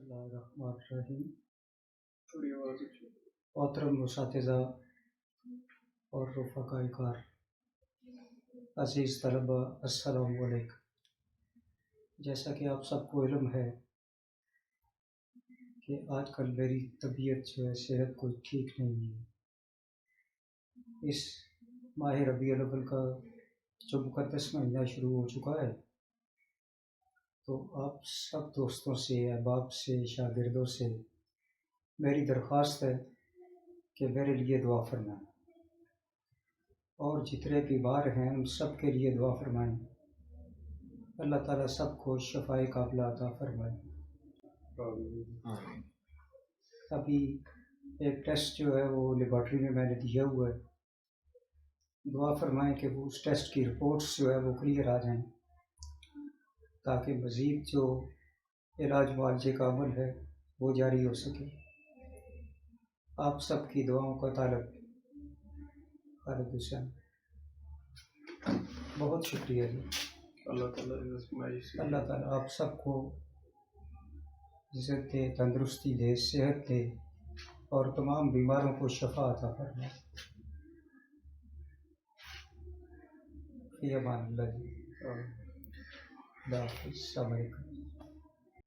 اللہ الرحمن الرحیم۔ تھوڑی آواز اچھی۔ محترم اساتذہ اور رفقائے کار، عزیز طلبہ، السلام علیکم۔ جیسا کہ آپ سب کو علم ہے کہ آج کل میری طبیعت جو ہے، صحت کوئی ٹھیک نہیں ہے۔ اس ماہ ربیع الاول کا جو مقدس مہینہ شروع ہو چکا ہے، تو آپ سب دوستوں سے، احباب سے، شاگردوں سے میری درخواست ہے کہ میرے لیے دعا فرمائیں، اور جتنے بیمار ہیں ان سب کے لیے دعا فرمائیں۔ اللہ تعالیٰ سب کو شفائے قابلہ عطا فرمائے۔ ابھی ایک ٹیسٹ جو ہے وہ لیبارٹری میں نے دیا ہوا ہے، دعا فرمائیں کہ وہ اس ٹیسٹ کی رپورٹس جو ہے وہ کلیئر آ جائیں، تاکہ مزید جو علاج معالجے کا عمل ہے وہ جاری ہو سکے۔ آپ سب کی دعاؤں کا طالب، خالد حسین۔ بہت شکریہ جی۔ اللہ تعالیٰ آپ سب کو عزت دے، تندرستی دے، صحت دے، اور تمام بیماروں کو شفا عطا فرمائے۔ فی امان اللہ جی۔ اللہ حافظ۔ السلام علیکم۔